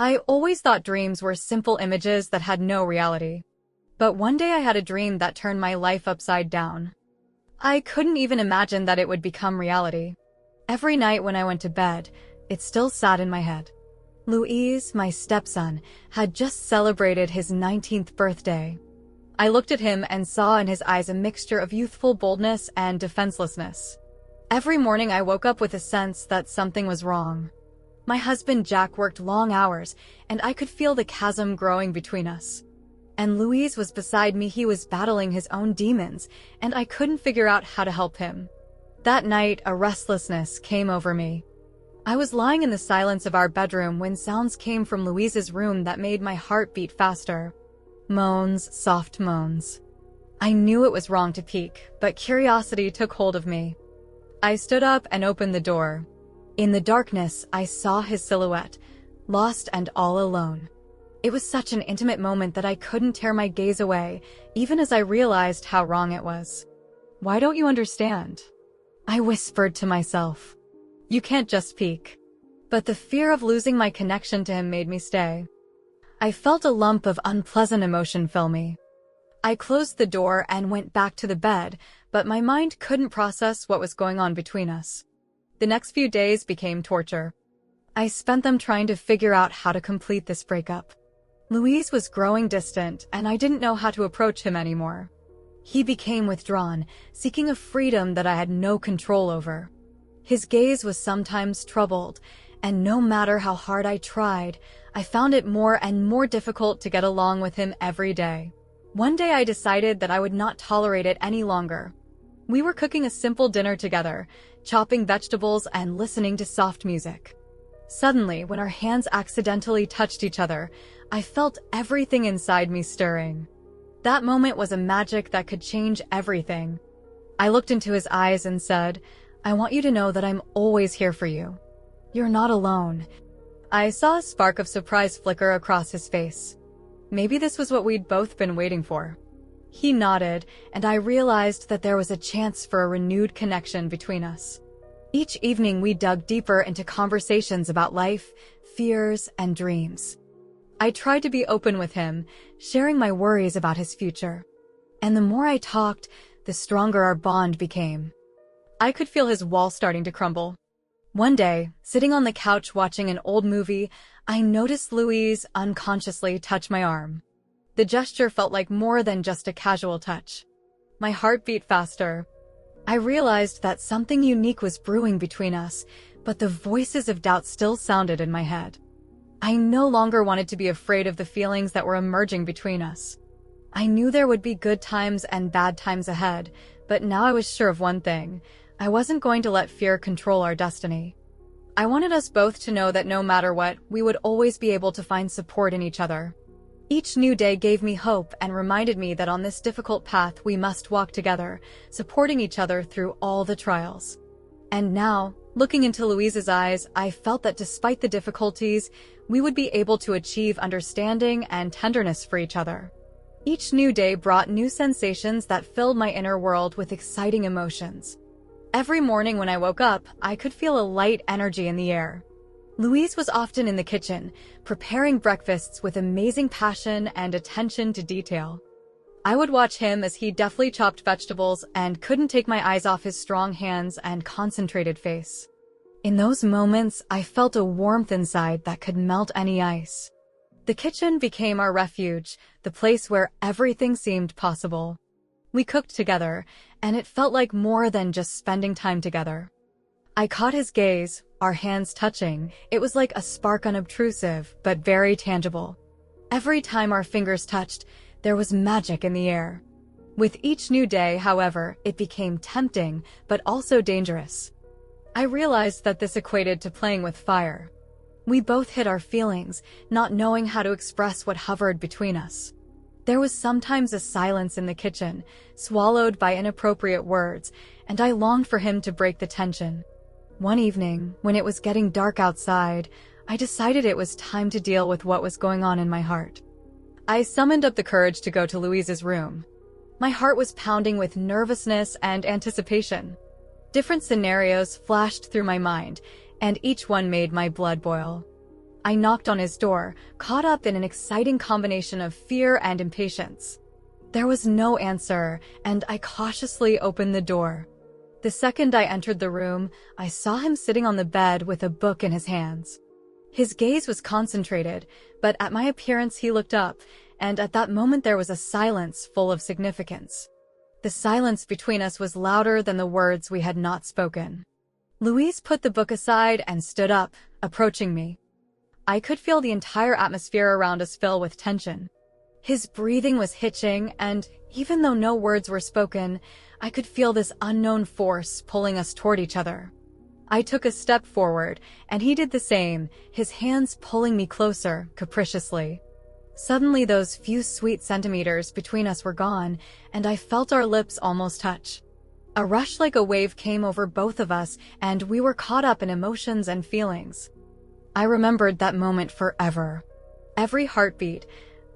I always thought dreams were simple images that had no reality. But one day I had a dream that turned my life upside down. I couldn't even imagine that it would become reality. Every night when I went to bed, it still sat in my head. Louise, my stepson, had just celebrated his 19th birthday. I looked at him and saw in his eyes a mixture of youthful boldness and defenselessness. Every morning I woke up with a sense that something was wrong. My husband Jack worked long hours, and I could feel the chasm growing between us. And Louise was beside me. He was battling his own demons, and I couldn't figure out how to help him. That night, a restlessness came over me. I was lying in the silence of our bedroom when sounds came from Louise's room that made my heart beat faster. Moans, soft moans. I knew it was wrong to peek, but curiosity took hold of me. I stood up and opened the door. In the darkness, I saw his silhouette, lost and all alone. It was such an intimate moment that I couldn't tear my gaze away, even as I realized how wrong it was. "Why don't you understand?" I whispered to myself. "You can't just peek." But the fear of losing my connection to him made me stay. I felt a lump of unpleasant emotion fill me. I closed the door and went back to the bed, but my mind couldn't process what was going on between us. The next few days became torture. I spent them trying to figure out how to complete this breakup. Louise was growing distant, and I didn't know how to approach him anymore. He became withdrawn, seeking a freedom that I had no control over. His gaze was sometimes troubled, and no matter how hard I tried, I found it more and more difficult to get along with him every day. One day I decided that I would not tolerate it any longer. We were cooking a simple dinner together, chopping vegetables and listening to soft music. Suddenly, when our hands accidentally touched each other, I felt everything inside me stirring. That moment was a magic that could change everything. I looked into his eyes and said, "I want you to know that I'm always here for you. You're not alone." I saw a spark of surprise flicker across his face. Maybe this was what we'd both been waiting for. He nodded, and I realized that there was a chance for a renewed connection between us. Each evening we dug deeper into conversations about life, fears, and dreams. I tried to be open with him, sharing my worries about his future. And the more I talked, the stronger our bond became. I could feel his wall starting to crumble. One day, sitting on the couch watching an old movie, I noticed Louise unconsciously touch my arm. The gesture felt like more than just a casual touch. My heart beat faster. I realized that something unique was brewing between us, but the voices of doubt still sounded in my head. I no longer wanted to be afraid of the feelings that were emerging between us. I knew there would be good times and bad times ahead, but now I was sure of one thing. I wasn't going to let fear control our destiny. I wanted us both to know that no matter what, we would always be able to find support in each other. Each new day gave me hope and reminded me that on this difficult path we must walk together, supporting each other through all the trials. And now, looking into Louise's eyes, I felt that despite the difficulties, we would be able to achieve understanding and tenderness for each other. Each new day brought new sensations that filled my inner world with exciting emotions. Every morning when I woke up, I could feel a light energy in the air. Louise was often in the kitchen, preparing breakfasts with amazing passion and attention to detail. I would watch him as he deftly chopped vegetables and couldn't take my eyes off his strong hands and concentrated face. In those moments, I felt a warmth inside that could melt any ice. The kitchen became our refuge, the place where everything seemed possible. We cooked together, and it felt like more than just spending time together. I caught his gaze, our hands touching. It was like a spark, unobtrusive, but very tangible. Every time our fingers touched, there was magic in the air. With each new day, however, it became tempting, but also dangerous. I realized that this equated to playing with fire. We both hid our feelings, not knowing how to express what hovered between us. There was sometimes a silence in the kitchen, swallowed by inappropriate words, and I longed for him to break the tension. One evening, when it was getting dark outside, I decided it was time to deal with what was going on in my heart. I summoned up the courage to go to Louise's room. My heart was pounding with nervousness and anticipation. Different scenarios flashed through my mind, and each one made my blood boil. I knocked on his door, caught up in an exciting combination of fear and impatience. There was no answer, and I cautiously opened the door. The second I entered the room, I saw him sitting on the bed with a book in his hands. His gaze was concentrated, but at my appearance he looked up, and at that moment there was a silence full of significance. The silence between us was louder than the words we had not spoken. Louise put the book aside and stood up, approaching me. I could feel the entire atmosphere around us fill with tension. His breathing was hitching, and even though no words were spoken, I could feel this unknown force pulling us toward each other. I took a step forward, and he did the same, his hands pulling me closer, capriciously. Suddenly those few sweet centimeters between us were gone, and I felt our lips almost touch. A rush like a wave came over both of us, and we were caught up in emotions and feelings. I remembered that moment forever. Every heartbeat,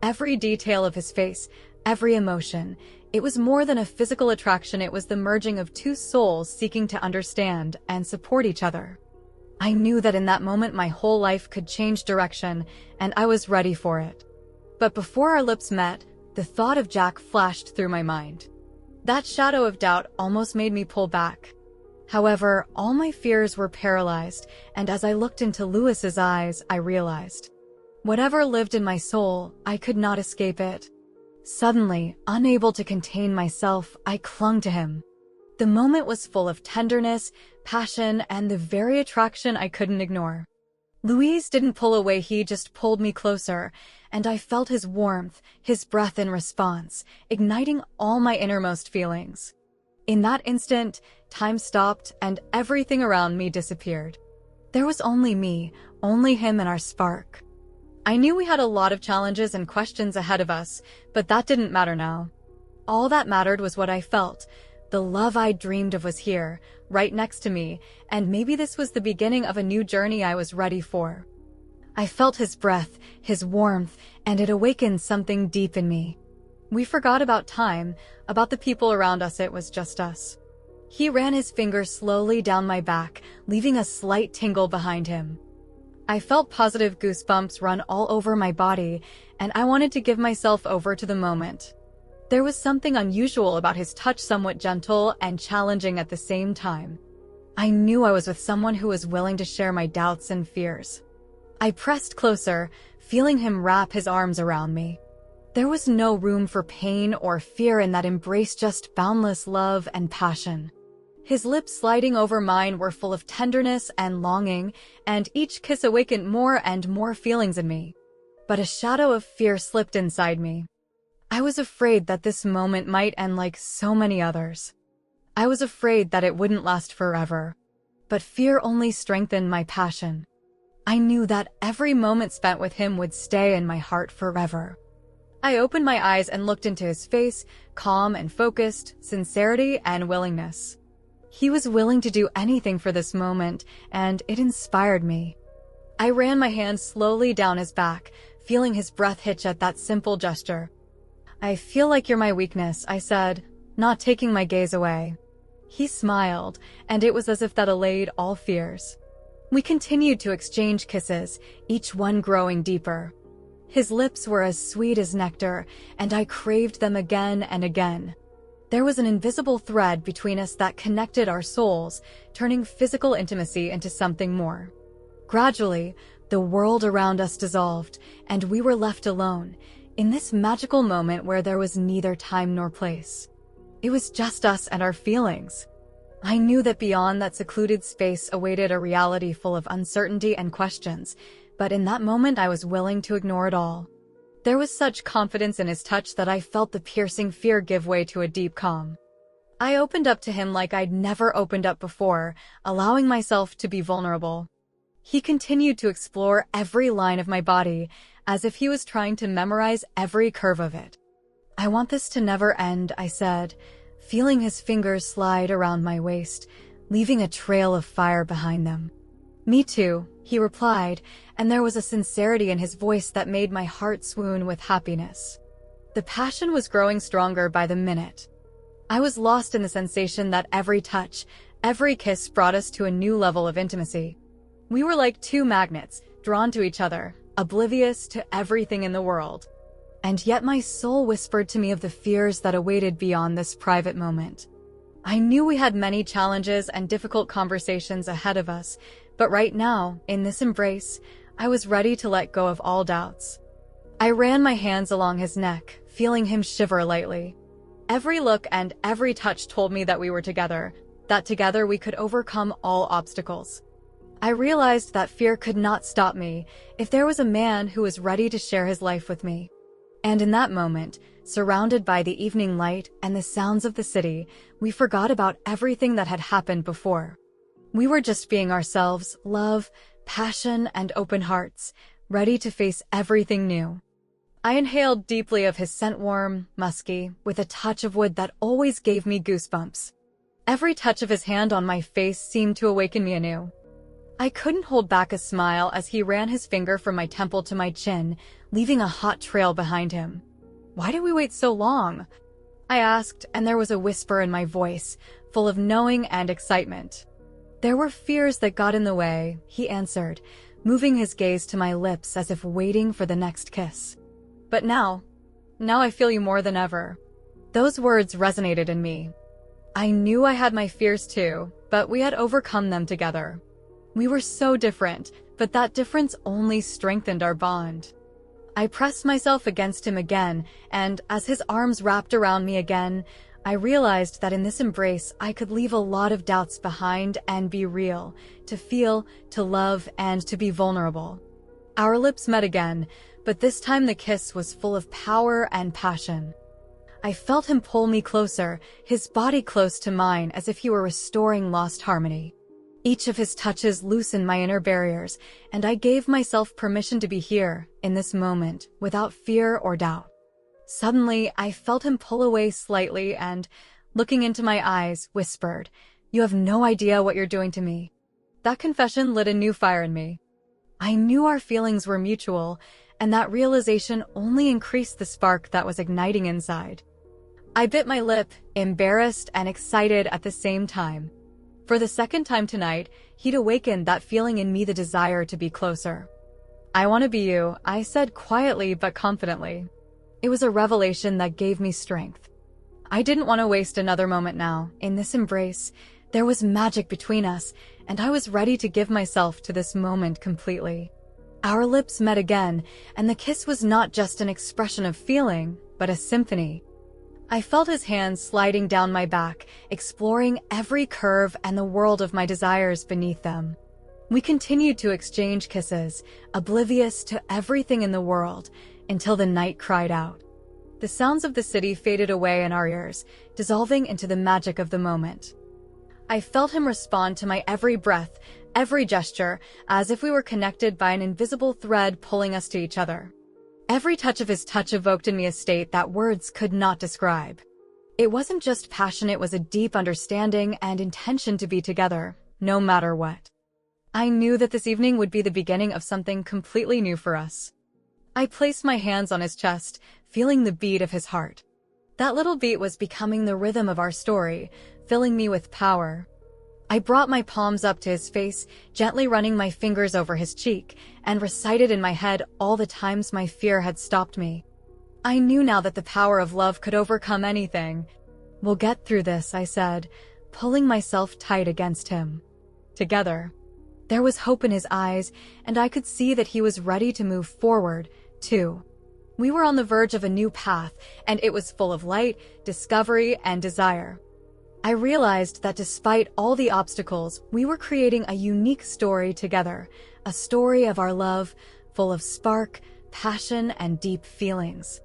every detail of his face, every emotion. It was more than a physical attraction, it was the merging of two souls seeking to understand and support each other. I knew that in that moment my whole life could change direction, and I was ready for it. But before our lips met, the thought of Jack flashed through my mind. That shadow of doubt almost made me pull back. However, all my fears were paralyzed, and as I looked into Louis's eyes, I realized. Whatever lived in my soul, I could not escape it. Suddenly, unable to contain myself, I clung to him. The moment was full of tenderness, passion, and the very attraction I couldn't ignore. Louise didn't pull away, he just pulled me closer, and I felt his warmth, his breath in response, igniting all my innermost feelings. In that instant, time stopped and everything around me disappeared. There was only me, only him and our spark. I knew we had a lot of challenges and questions ahead of us, but that didn't matter now. All that mattered was what I felt. The love I dreamed of was here, right next to me, and maybe this was the beginning of a new journey I was ready for. I felt his breath, his warmth, and it awakened something deep in me. We forgot about time, about the people around us, it was just us. He ran his fingers slowly down my back, leaving a slight tingle behind him. I felt positive goosebumps run all over my body, and I wanted to give myself over to the moment. There was something unusual about his touch, somewhat gentle and challenging at the same time. I knew I was with someone who was willing to share my doubts and fears. I pressed closer, feeling him wrap his arms around me. There was no room for pain or fear in that embrace, just boundless love and passion. His lips sliding over mine were full of tenderness and longing, and each kiss awakened more and more feelings in me. But a shadow of fear slipped inside me. I was afraid that this moment might end like so many others. I was afraid that it wouldn't last forever. But fear only strengthened my passion. I knew that every moment spent with him would stay in my heart forever. I opened my eyes and looked into his face, calm and focused, sincerity and willingness. He was willing to do anything for this moment, and it inspired me. I ran my hand slowly down his back, feeling his breath hitch at that simple gesture. "I feel like you're my weakness," I said, not taking my gaze away. He smiled, and it was as if that allayed all fears. We continued to exchange kisses, each one growing deeper. His lips were as sweet as nectar, and I craved them again and again. There was an invisible thread between us that connected our souls, turning physical intimacy into something more. Gradually, the world around us dissolved, and we were left alone, in this magical moment where there was neither time nor place. It was just us and our feelings. I knew that beyond that secluded space awaited a reality full of uncertainty and questions, but in that moment I was willing to ignore it all. There was such confidence in his touch that I felt the piercing fear give way to a deep calm. I opened up to him like I'd never opened up before, allowing myself to be vulnerable. He continued to explore every line of my body, as if he was trying to memorize every curve of it. "I want this to never end," I said, feeling his fingers slide around my waist, leaving a trail of fire behind them. "Me too," he replied, and there was a sincerity in his voice that made my heart swoon with happiness. The passion was growing stronger by the minute. I was lost in the sensation that every touch, every kiss brought us to a new level of intimacy. We were like two magnets, drawn to each other, oblivious to everything in the world. And yet my soul whispered to me of the fears that awaited beyond this private moment. I knew we had many challenges and difficult conversations ahead of us, but right now, in this embrace, I was ready to let go of all doubts. I ran my hands along his neck, feeling him shiver lightly. Every look and every touch told me that we were together, that together we could overcome all obstacles. I realized that fear could not stop me if there was a man who was ready to share his life with me. And in that moment, surrounded by the evening light and the sounds of the city, we forgot about everything that had happened before. We were just being ourselves, love, passion, and open hearts, ready to face everything new. I inhaled deeply of his scent, warm, musky, with a touch of wood that always gave me goosebumps. Every touch of his hand on my face seemed to awaken me anew. I couldn't hold back a smile as he ran his finger from my temple to my chin, leaving a hot trail behind him. "Why did we wait so long?" I asked, and there was a whisper in my voice, full of knowing and excitement. "There were fears that got in the way," he answered, moving his gaze to my lips as if waiting for the next kiss. "But now I feel you more than ever." Those words resonated in me. I knew I had my fears too, but we had overcome them together. We were so different, but that difference only strengthened our bond. I pressed myself against him again, and as his arms wrapped around me again, I realized that in this embrace I could leave a lot of doubts behind and be real, to feel, to love, and to be vulnerable. Our lips met again, but this time the kiss was full of power and passion. I felt him pull me closer, his body close to mine as if he were restoring lost harmony. Each of his touches loosened my inner barriers, and I gave myself permission to be here, in this moment, without fear or doubt. Suddenly, I felt him pull away slightly and, looking into my eyes, whispered, "You have no idea what you're doing to me." That confession lit a new fire in me. I knew our feelings were mutual, and that realization only increased the spark that was igniting inside. I bit my lip, embarrassed and excited at the same time. For the second time tonight, he'd awakened that feeling in me, the desire to be closer. "I want to be you," I said quietly but confidently. It was a revelation that gave me strength. I didn't want to waste another moment now. In this embrace, there was magic between us, and I was ready to give myself to this moment completely. Our lips met again, and the kiss was not just an expression of feeling, but a symphony. I felt his hands sliding down my back, exploring every curve and the world of my desires beneath them. We continued to exchange kisses, oblivious to everything in the world, until the night cried out. The sounds of the city faded away in our ears, dissolving into the magic of the moment. I felt him respond to my every breath, every gesture, as if we were connected by an invisible thread pulling us to each other. Every touch of his touch evoked in me a state that words could not describe. It wasn't just passion, it was a deep understanding and intention to be together, no matter what. I knew that this evening would be the beginning of something completely new for us. I placed my hands on his chest, feeling the beat of his heart. That little beat was becoming the rhythm of our story, filling me with power. I brought my palms up to his face, gently running my fingers over his cheek, and recited in my head all the times my fear had stopped me. I knew now that the power of love could overcome anything. "We'll get through this," I said, pulling myself tight against him. Together. There was hope in his eyes, and I could see that he was ready to move forward, too. We were on the verge of a new path, and it was full of light, discovery, and desire. I realized that despite all the obstacles, we were creating a unique story together, a story of our love, full of spark, passion, and deep feelings.